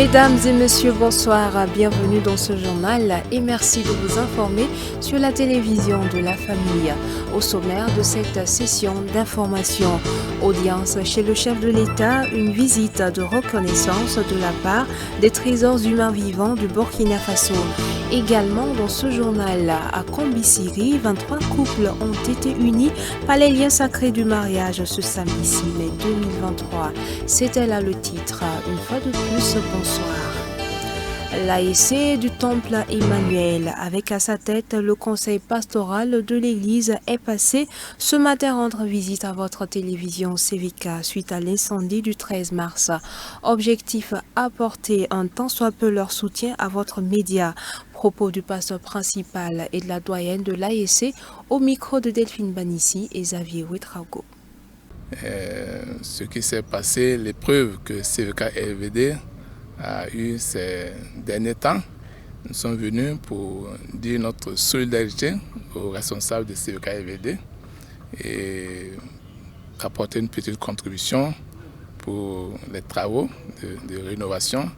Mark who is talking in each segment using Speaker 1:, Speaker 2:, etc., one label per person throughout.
Speaker 1: Mesdames et messieurs, bonsoir, bienvenue dans ce journal et merci de vous informer sur la télévision de la famille. Au sommaire de cette session d'information, audience chez le chef de l'État, une visite de reconnaissance de la part des trésors humains vivants du Burkina Faso. Également dans ce journal, à Kombisiri, 23 couples ont été unis par les liens sacrés du mariage ce samedi 6 mai 2023. C'était là le titre. Une fois de plus, bonsoir. L'AEC du Temple Emmanuel, avec à sa tête le conseil pastoral de l'église, est passé ce matin rendre visite à votre télévision CVK suite à l'incendie du 13 mars. Objectif, apporter un tant soit peu leur soutien à votre média. Propos du pasteur principal et de la doyenne de l'AEC au micro de Delphine Banissi et Xavier Ouetrago.
Speaker 2: Ce qui s'est passé, l'épreuve que CVK LVD a eu ces derniers temps, nous sommes venus pour dire notre solidarité aux responsables de CVK LVD et apporter une petite contribution pour les travaux de rénovation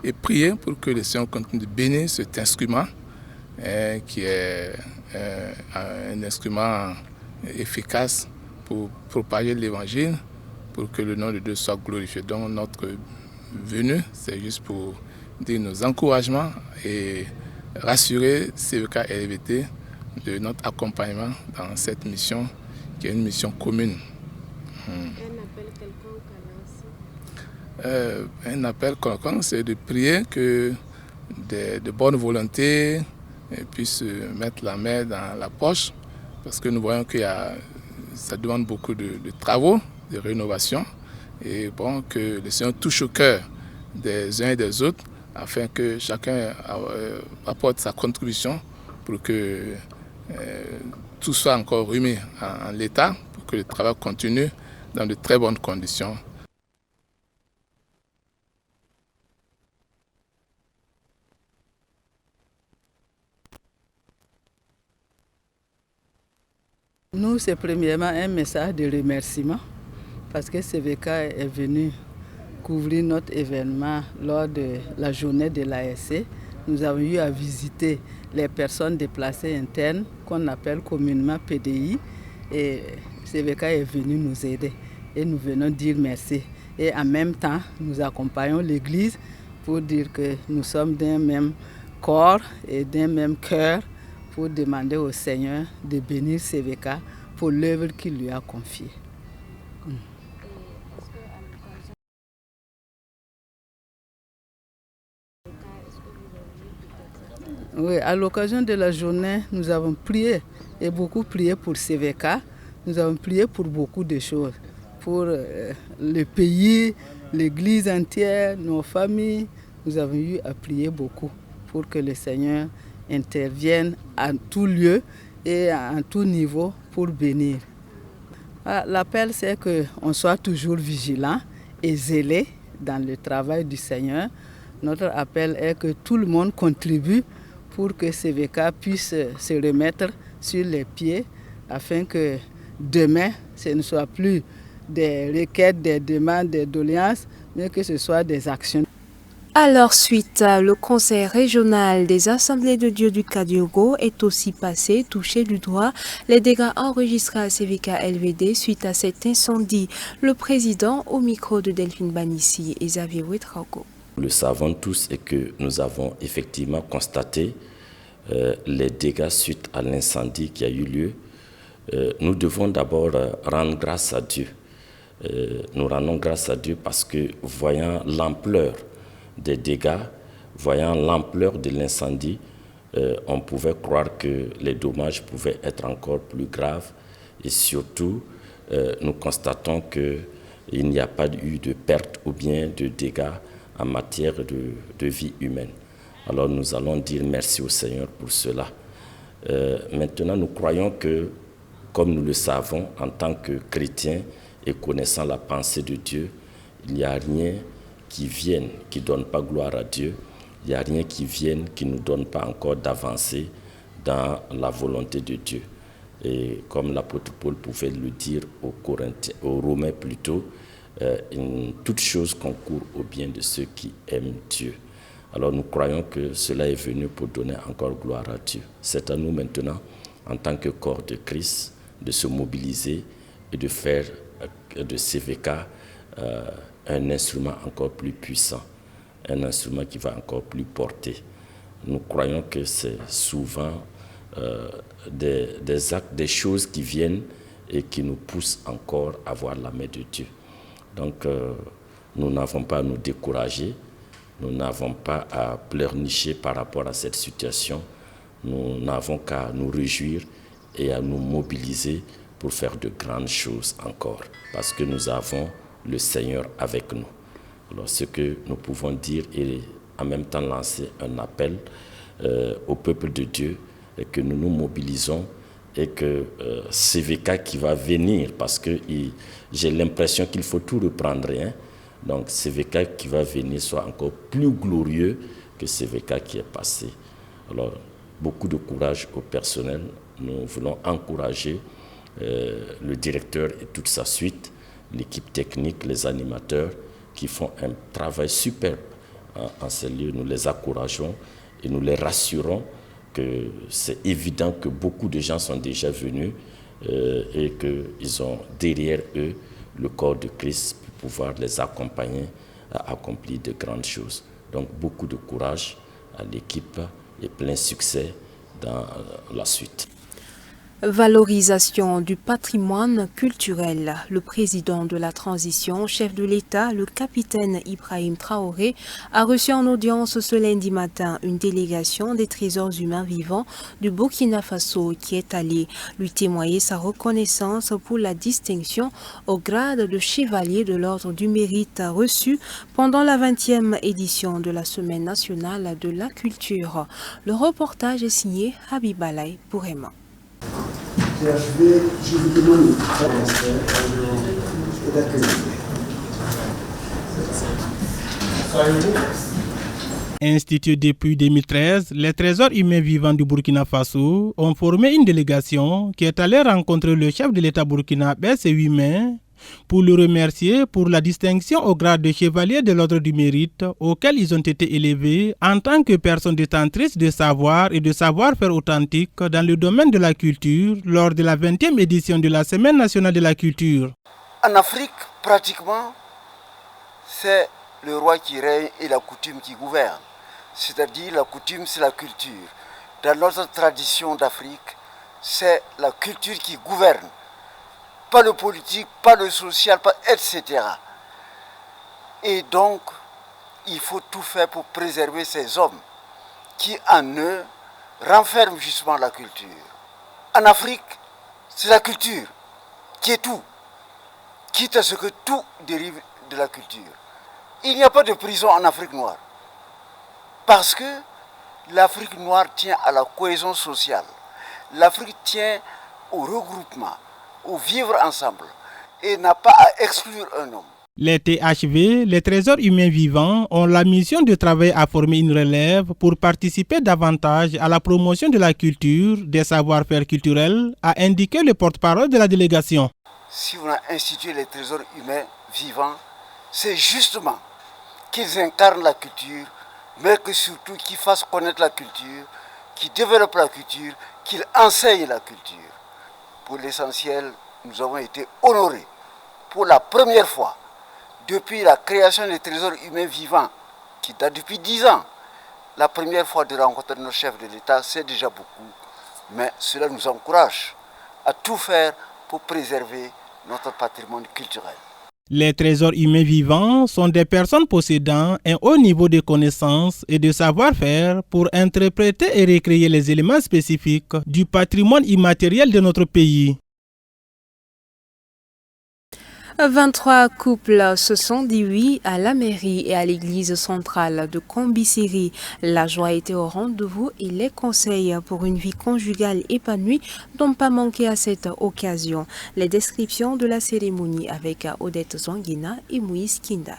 Speaker 2: et prier pour que le Seigneur continue de bénir cet instrument qui est un instrument efficace pour propager l'évangile, pour que le nom de Dieu soit glorifié. Donc notre venue, c'est juste pour dire nos encouragements et rassurer CVK LVT de notre accompagnement dans cette mission qui est une mission commune.
Speaker 3: Un appel quelconque à lancer?
Speaker 2: Un appel quelconque, c'est de prier que de bonnes volontés puissent mettre la main dans la poche, parce que nous voyons que ça demande beaucoup de travaux, de rénovation, et bon, que le Seigneur touche au cœur des uns et des autres, afin que chacun apporte sa contribution pour que tout soit encore remis en l'état, pour que le travail continue dans de très bonnes conditions.
Speaker 4: Nous, c'est premièrement un message de remerciement parce que CVK est venu couvrir notre événement lors de la journée de l'ASC. Nous avons eu à visiter les personnes déplacées internes qu'on appelle communément PDI et CVK est venu nous aider et nous venons dire merci. Et en même temps, nous accompagnons l'Église pour dire que nous sommes d'un même corps et d'un même cœur pour demander au Seigneur de bénir CVK pour l'œuvre qu'il lui a confiée. Oui, à l'occasion de la journée, nous avons prié et beaucoup prié pour CVK. Nous avons prié pour beaucoup de choses, pour le pays, l'Église entière, nos familles. Nous avons eu à prier beaucoup pour que le Seigneur intervienne à tout lieu et à tout niveau pour bénir. L'appel, c'est qu'on soit toujours vigilant et zélé dans le travail du Seigneur. Notre appel est que tout le monde contribue pour que CVK puisse se remettre sur les pieds afin que demain, ce ne soit plus des requêtes, des demandes, des doléances, mais que ce soit des actions.
Speaker 1: Alors suite, le conseil régional des assemblées de Dieu du Kadiogo est aussi passé, touché du doigt les dégâts enregistrés à CVK LVD suite à cet incendie. Le président au micro de Delphine Banissi et Xavier Ouetrago.
Speaker 5: Nous le savons tous et que nous avons effectivement constaté les dégâts suite à l'incendie qui a eu lieu. Nous devons d'abord rendre grâce à Dieu. Nous rendons grâce à Dieu parce que voyant l'ampleur des dégâts, voyant l'ampleur de l'incendie, on pouvait croire que les dommages pouvaient être encore plus graves et surtout nous constatons qu'il n'y a pas eu de perte ou bien de dégâts en matière de vie humaine. Alors nous allons dire merci au Seigneur pour cela. Maintenant nous croyons que, comme nous le savons en tant que chrétiens et connaissant la pensée de Dieu, il n'y a rien qui vienne, qui ne donne pas gloire à Dieu. Il n'y a rien qui vienne, qui ne nous donne pas encore d'avancer dans la volonté de Dieu. Et comme l'apôtre Paul pouvait le dire aux Romains plutôt, toute chose concourt au bien de ceux qui aiment Dieu. Alors nous croyons que cela est venu pour donner encore gloire à Dieu. C'est à nous maintenant, en tant que corps de Christ, de se mobiliser et de faire de CVK un instrument encore plus puissant, un instrument qui va encore plus porter. Nous croyons que c'est souvent des actes, des choses qui viennent et qui nous poussent encore à voir la main de Dieu. Donc nous n'avons pas à nous décourager, nous n'avons pas à pleurnicher par rapport à cette situation. Nous n'avons qu'à nous réjouir et à nous mobiliser pour faire de grandes choses encore, parce que nous avons le Seigneur avec nous. Alors ce que nous pouvons dire et en même temps lancer un appel au peuple de Dieu, et que nous nous mobilisons et que CVK qui va venir, parce que j'ai l'impression qu'il faut tout reprendre, hein. Donc CVK qui va venir soit encore plus glorieux que CVK qui est passé. Alors beaucoup de courage au personnel. Nous voulons encourager le directeur et toute sa suite, l'équipe technique, les animateurs qui font un travail superbe en ces lieux. Nous les encourageons et nous les rassurons que c'est évident que beaucoup de gens sont déjà venus et qu'ils ont derrière eux le corps de Christ pour pouvoir les accompagner à accomplir de grandes choses. Donc beaucoup de courage à l'équipe et plein succès dans la suite.
Speaker 1: Valorisation du patrimoine culturel. Le président de la transition, chef de l'État, le capitaine Ibrahim Traoré, a reçu en audience ce lundi matin une délégation des trésors humains vivants du Burkina Faso qui est allée lui témoigner sa reconnaissance pour la distinction au grade de chevalier de l'Ordre du Mérite reçu pendant la 20e édition de la Semaine nationale de la culture. Le reportage est signé Habibalay Bourema.
Speaker 6: Je vous demande
Speaker 7: Institué depuis 2013, les trésors humains vivants du Burkina Faso ont formé une délégation qui est allée rencontrer le chef de l'État burkinabé ce 8 mai pour le remercier pour la distinction au grade de chevalier de l'Ordre du Mérite auquel ils ont été élevés en tant que personnes détentrices de savoir et de savoir-faire authentique dans le domaine de la culture lors de la 20e édition de la Semaine nationale de la culture.
Speaker 6: En Afrique, pratiquement, c'est le roi qui règne et la coutume qui gouverne. C'est-à-dire la coutume, c'est la culture. Dans notre tradition d'Afrique, c'est la culture qui gouverne. Pas le politique, pas le social, etc. Et donc, il faut tout faire pour préserver ces hommes qui, en eux, renferment justement la culture. En Afrique, c'est la culture qui est tout, quitte à ce que tout dérive de la culture. Il n'y a pas de prison en Afrique noire, parce que l'Afrique noire tient à la cohésion sociale. L'Afrique tient au regroupement, au vivre ensemble, et n'a pas à exclure un homme.
Speaker 7: Les THV, les trésors humains vivants, ont la mission de travailler à former une relève pour participer davantage à la promotion de la culture, des savoir-faire culturels, a indiqué le porte-parole de la délégation.
Speaker 6: Si on a institué les trésors humains vivants, c'est justement qu'ils incarnent la culture, mais que surtout qu'ils fassent connaître la culture, qu'ils développent la culture, qu'ils enseignent la culture. Pour l'essentiel, nous avons été honorés pour la première fois depuis la création des trésors humains vivants, qui date depuis 10 ans. La première fois de rencontrer notre chef de l'État, c'est déjà beaucoup, mais cela nous encourage à tout faire pour préserver notre patrimoine culturel.
Speaker 7: Les trésors humains vivants sont des personnes possédant un haut niveau de connaissances et de savoir-faire pour interpréter et recréer les éléments spécifiques du patrimoine immatériel de notre pays.
Speaker 1: 23 couples se sont dit oui à la mairie et à l'église centrale de Kombisiri. La joie était au rendez-vous et les conseils pour une vie conjugale épanouie n'ont pas manqué à cette occasion. Les descriptions de la cérémonie avec Odette Zonguina et Moïse Kinda.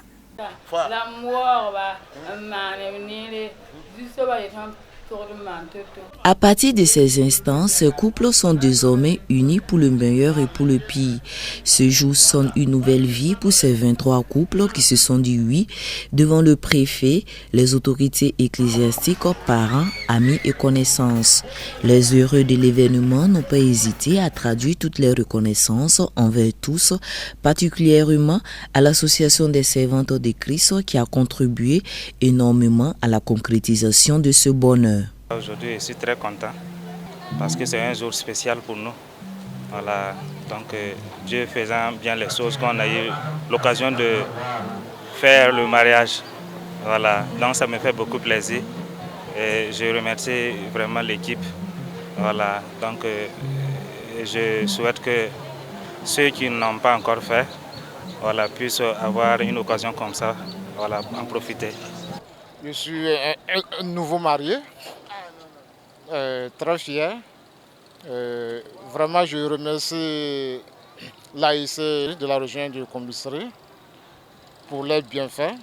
Speaker 8: À partir de ces instants, ces couples sont désormais unis pour le meilleur et pour le pire. Ce jour sonne une nouvelle vie pour ces 23 couples qui se sont dit oui devant le préfet, les autorités ecclésiastiques, parents, amis et connaissances. Les heureux de l'événement n'ont pas hésité à traduire toutes les reconnaissances envers tous, particulièrement à l'association des servantes de Christ qui a contribué énormément à la concrétisation de ce bonheur.
Speaker 9: Aujourd'hui, je suis très content parce que c'est un jour spécial pour nous. Voilà, donc Dieu faisant bien les choses, qu'on a eu l'occasion de faire le mariage. Voilà, donc ça me fait beaucoup plaisir et je remercie vraiment l'équipe. Voilà, donc je souhaite que ceux qui n'ont pas encore fait, voilà, puissent avoir une occasion comme ça, voilà, en profiter.
Speaker 10: Je suis un nouveau marié, très fier. Vraiment, je remercie l'AIC de la région de Combisserie pour les bienfaits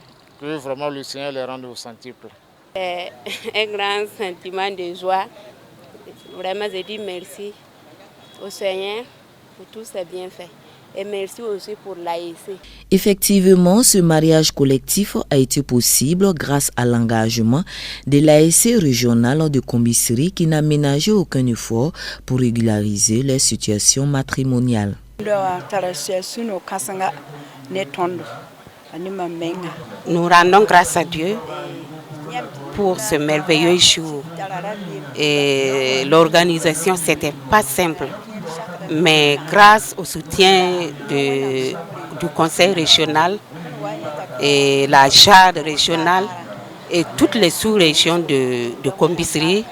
Speaker 10: que vraiment le Seigneur les rende au centuple.
Speaker 3: Un grand sentiment de joie. Vraiment, je dis merci au Seigneur pour tous ses bienfaits. Et merci aussi pour l'AIC.
Speaker 8: Effectivement, ce mariage collectif a été possible grâce à l'engagement de l'AIC régionale de Combisserie qui n'a ménagé aucun effort pour régulariser les situations matrimoniales.
Speaker 11: Nous rendons grâce à Dieu pour ce merveilleux jour. Et l'organisation, c'était pas simple. Mais grâce au soutien du conseil régional et la JAD régionale et toutes les sous-régions de Combisserie,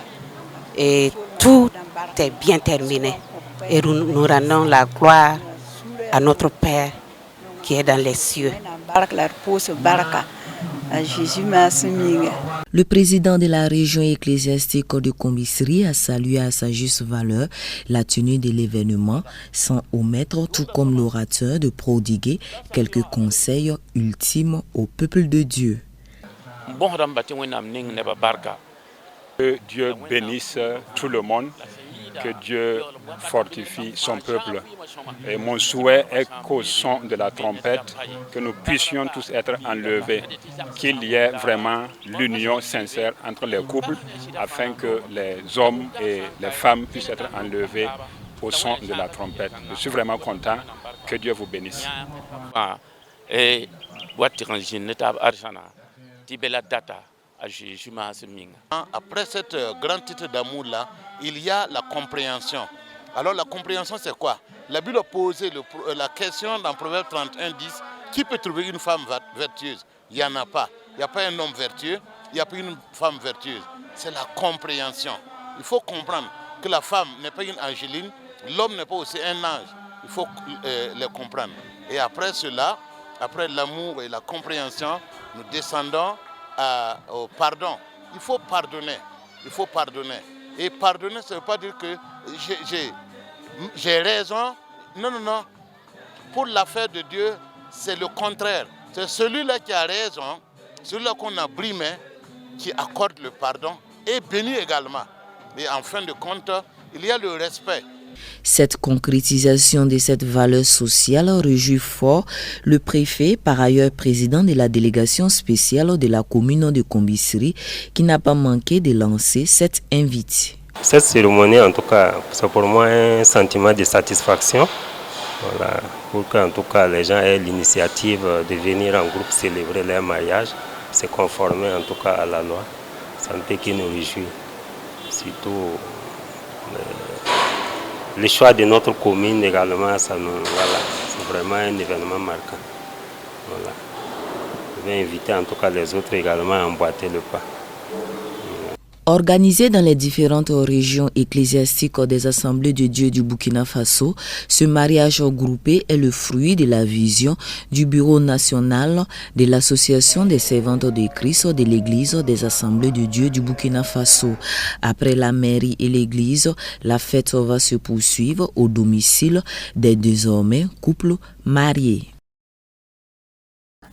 Speaker 11: et tout est bien terminé. Et nous rendons la gloire à notre Père qui est dans les cieux.
Speaker 8: Le président de la région ecclésiastique de Combisserie a salué à sa juste valeur la tenue de l'événement sans omettre, tout comme l'orateur, de prodiguer quelques conseils ultimes au peuple de Dieu.
Speaker 12: Que Dieu bénisse tout le monde, que Dieu fortifie son peuple. Et mon souhait est qu'au son de la trompette, que nous puissions tous être enlevés, qu'il y ait vraiment l'union sincère entre les couples, afin que les hommes et les femmes puissent être enlevés au son de la trompette. Je suis vraiment content. Que Dieu vous bénisse.
Speaker 13: Après cette grand titre d'amour-là, il y a la compréhension. Alors la compréhension, c'est quoi? La Bible a posé la question dans Proverbe 31, 10, qui peut trouver une femme vertueuse? Il n'y en a pas. Il n'y a pas un homme vertueux, il n'y a pas une femme vertueuse. C'est la compréhension. Il faut comprendre que la femme n'est pas une angéline, l'homme n'est pas aussi un ange. Il faut les comprendre. Et après cela, après l'amour et la compréhension, nous descendons au pardon. Il faut pardonner. Il faut pardonner. Et pardonner, ça ne veut pas dire que j'ai raison. Non, non, non. Pour l'affaire de Dieu, c'est le contraire. C'est celui-là qui a raison, celui-là qu'on a brimé, qui accorde le pardon et bénit également. Et en fin de compte, il y a le respect.
Speaker 8: Cette concrétisation de cette valeur sociale réjouit fort le préfet, par ailleurs président de la délégation spéciale de la commune de Combisserie, qui n'a pas manqué de lancer cette invite.
Speaker 14: Cette cérémonie, en tout cas, c'est pour moi un sentiment de satisfaction. Voilà, pour qu'en tout cas les gens aient l'initiative de venir en groupe célébrer leur mariage, se conformer en tout cas à la loi. Santé qui nous réjouit. Surtout le choix de notre commune également, ça nous, voilà, c'est vraiment un événement marquant. Voilà. Je vais inviter en tout cas les autres également à emboîter le pas.
Speaker 8: Organisé dans les différentes régions ecclésiastiques des Assemblées de Dieu du Burkina Faso, ce mariage groupé est le fruit de la vision du Bureau national de l'Association des servantes de Christ de l'Église des Assemblées de Dieu du Burkina Faso. Après la mairie et l'Église, la fête va se poursuivre au domicile des désormais couples mariés.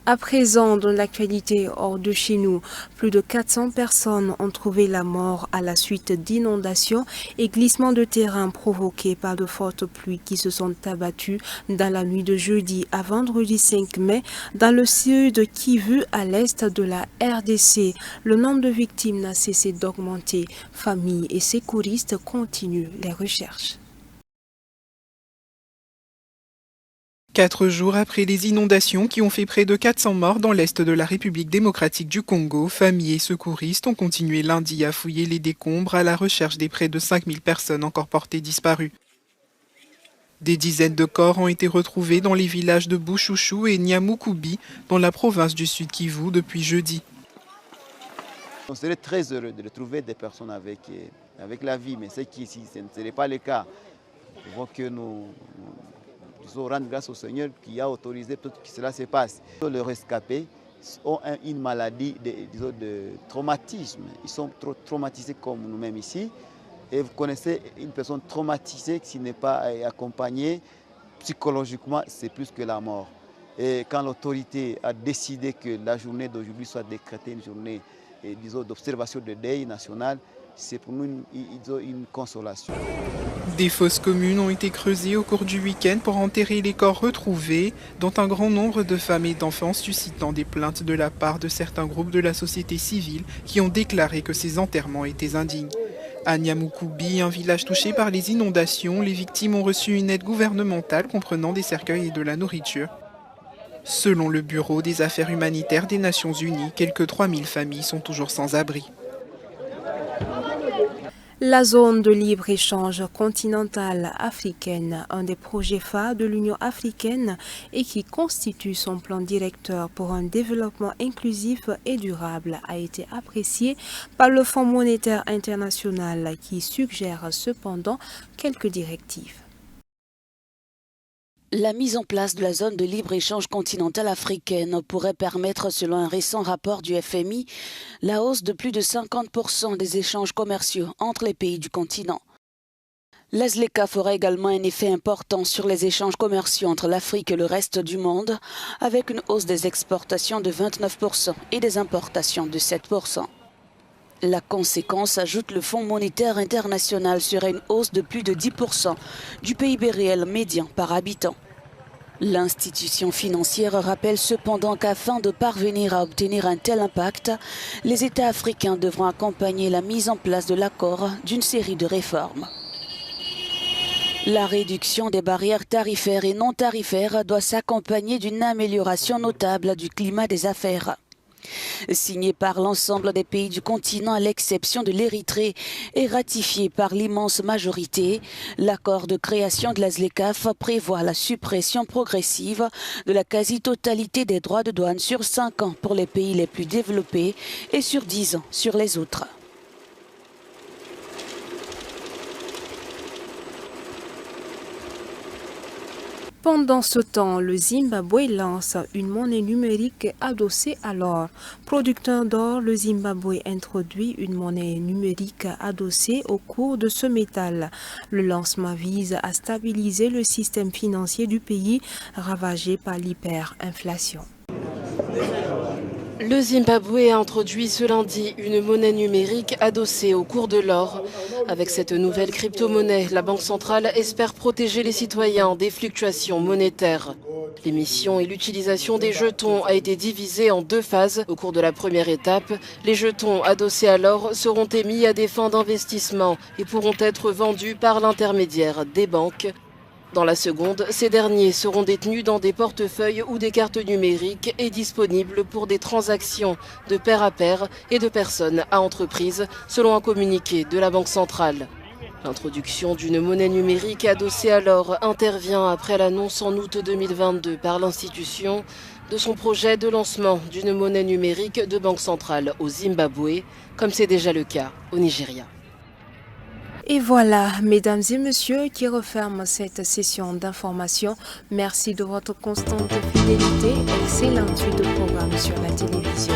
Speaker 1: À présent, dans l'actualité hors de chez nous, plus de 400 personnes ont trouvé la mort à la suite d'inondations et glissements de terrain provoqués par de fortes pluies qui se sont abattues dans la nuit de jeudi à vendredi 5 mai dans le sud Kivu à l'est de la RDC. Le nombre de victimes n'a cessé d'augmenter. Familles et secouristes continuent les recherches.
Speaker 15: 4 jours après les inondations qui ont fait près de 400 morts dans l'est de la République démocratique du Congo, familles et secouristes ont continué lundi à fouiller les décombres à la recherche des près de 5000 personnes encore portées disparues. Des dizaines de corps ont été retrouvés dans les villages de Bouchouchou et Nyamukubi dans la province du Sud Kivu depuis jeudi.
Speaker 16: On serait très heureux de retrouver des personnes avec la vie, mais c'est qu'ici, ce ne serait pas le cas. Il faut que nous rendre grâce au Seigneur qui a autorisé que cela se passe. Les rescapés ont une maladie de traumatisme. Ils sont trop traumatisés comme nous-mêmes ici. Et vous connaissez une personne traumatisée qui n'est pas accompagnée psychologiquement, c'est plus que la mort. Et quand l'autorité a décidé que la journée d'aujourd'hui soit décrétée une journée d'observation de deuil national, c'est pour nous une consolation.
Speaker 15: Des fosses communes ont été creusées au cours du week-end pour enterrer les corps retrouvés, dont un grand nombre de femmes et d'enfants suscitant des plaintes de la part de certains groupes de la société civile qui ont déclaré que ces enterrements étaient indignes. À Nyamukubi, un village touché par les inondations, les victimes ont reçu une aide gouvernementale comprenant des cercueils et de la nourriture. Selon le Bureau des affaires humanitaires des Nations Unies, quelques 3000 familles sont toujours sans abri.
Speaker 1: La zone de libre-échange continentale africaine, un des projets phares de l'Union africaine et qui constitue son plan directeur pour un développement inclusif et durable, a été apprécié par le Fonds monétaire international qui suggère cependant quelques directives.
Speaker 17: La mise en place de la zone de libre-échange continentale africaine pourrait permettre, selon un récent rapport du FMI, la hausse de plus de 50% des échanges commerciaux entre les pays du continent. La ZLECA fera également un effet important sur les échanges commerciaux entre l'Afrique et le reste du monde, avec une hausse des exportations de 29% et des importations de 7%. La conséquence, ajoute le Fonds monétaire international, serait une hausse de plus de 10% du PIB réel médian par habitant. L'institution financière rappelle cependant qu'afin de parvenir à obtenir un tel impact, les États africains devront accompagner la mise en place de l'accord d'une série de réformes. La réduction des barrières tarifaires et non tarifaires doit s'accompagner d'une amélioration notable du climat des affaires. Signé par l'ensemble des pays du continent à l'exception de l'Érythrée et ratifié par l'immense majorité, l'accord de création de la ZLECAf prévoit la suppression progressive de la quasi-totalité des droits de douane sur 5 ans pour les pays les plus développés et sur 10 ans sur les autres.
Speaker 1: Pendant ce temps, le Zimbabwe lance une monnaie numérique adossée à l'or. Producteur d'or, le Zimbabwe introduit une monnaie numérique adossée au cours de ce métal. Le lancement vise à stabiliser le système financier du pays ravagé par l'hyperinflation.
Speaker 18: Le Zimbabwe a introduit ce lundi une monnaie numérique adossée au cours de l'or. Avec cette nouvelle crypto-monnaie, la Banque centrale espère protéger les citoyens des fluctuations monétaires. L'émission et l'utilisation des jetons a été divisée en 2 phases. Au cours de la première étape, les jetons adossés à l'or seront émis à des fins d'investissement et pourront être vendus par l'intermédiaire des banques. Dans la seconde, ces derniers seront détenus dans des portefeuilles ou des cartes numériques et disponibles pour des transactions de pair à pair et de personne à entreprise, selon un communiqué de la Banque centrale. L'introduction d'une monnaie numérique adossée à l'or intervient après l'annonce en août 2022 par l'institution de son projet de lancement d'une monnaie numérique de banque centrale au Zimbabwe, comme c'est déjà le cas au Nigeria.
Speaker 1: Et voilà, mesdames et messieurs, qui referme cette session d'information. Merci de votre constante fidélité. Excellente suite de programme sur la télévision.